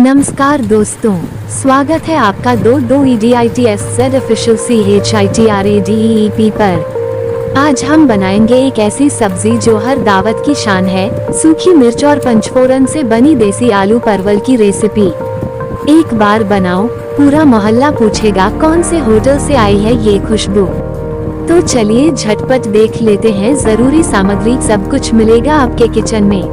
नमस्कार दोस्तों, स्वागत है आपका दो EDITSZ ऑफिशियल CHITRADEEP पर। आज हम बनाएंगे एक ऐसी सब्जी जो हर दावत की शान है, सूखी मिर्च और पंचफोरन से बनी देसी आलू परवल की रेसिपी। एक बार बनाओ, पूरा मोहल्ला पूछेगा कौन से होटल से आई है ये खुशबू। तो चलिए झटपट देख लेते हैं जरूरी सामग्री। सब कुछ मिलेगा आपके किचन में।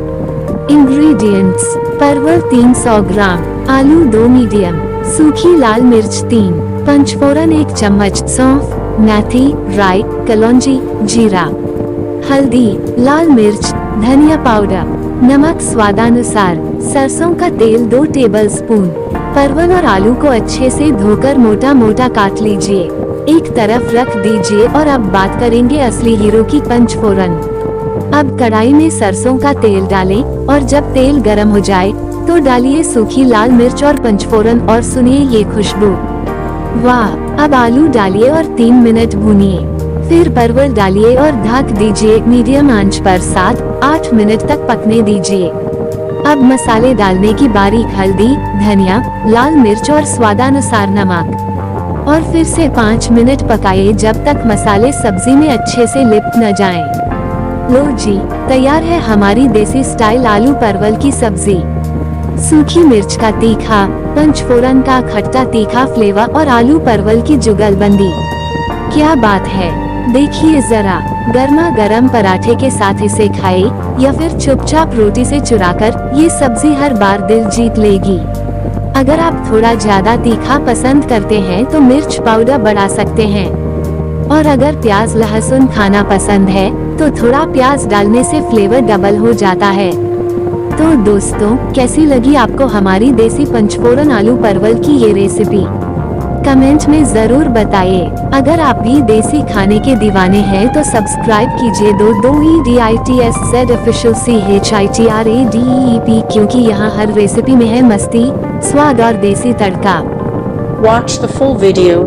इंग्रेडिएंट्स: परवल 300 ग्राम, आलू 2 मीडियम, सूखी लाल मिर्च 3, पंचफोरन 1 चम्मच, सौंफ, मेथी, राई, कलौंजी, जीरा, हल्दी, लाल मिर्च, धनिया पाउडर, नमक स्वादानुसार, सरसों का तेल 2 टेबलस्पून। परवल और आलू को अच्छे से धोकर मोटा मोटा काट लीजिए, एक तरफ रख दीजिए। और अब बात करेंगे असली हीरो की, पंचफोरन। अब कढ़ाई में सरसों का तेल डालें और जब तेल गरम हो जाए तो डालिए सूखी लाल मिर्च और पंचफोरन और सुनिए ये खुशबू, वाह। अब आलू डालिए और 3 मिनट भूनिए, फिर परवल डालिए और ढक दीजिए। मीडियम आंच पर 7-8 मिनट तक पकने दीजिए। अब मसाले डालने की बारी: हल्दी, धनिया, लाल मिर्च और स्वादानुसार नमक। और फिर से 5 मिनट पकाइए जब तक मसाले सब्जी में अच्छे से लिपट न जाएं। लो जी, तैयार है हमारी देसी स्टाइल आलू परवल की सब्जी। सूखी मिर्च का तीखा, पंचफोरन का खट्टा तीखा फ्लेवर और आलू परवल की जुगलबंदी, क्या बात है। देखिए जरा, गर्मा गर्म पराठे के साथ इसे खाए या फिर चुपचाप रोटी से चुराकर, ये सब्जी हर बार दिल जीत लेगी। अगर आप थोड़ा ज्यादा तीखा पसंद करते हैं तो मिर्च पाउडर बढ़ा सकते हैं, और अगर प्याज लहसुन खाना पसंद है तो थोड़ा प्याज डालने से फ्लेवर डबल हो जाता है। तो दोस्तों, कैसी लगी आपको हमारी देसी पंचफोरन आलू परवल की ये रेसिपी? कमेंट में जरूर बताइए। अगर आप भी देसी खाने के दीवाने हैं तो सब्सक्राइब कीजिए दो EDITSZ ऑफिशियल CHITRADEEP, क्योंकि यहाँ हर रेसिपी में है मस्ती, स्वाद और देसी तड़का। Watch the full video.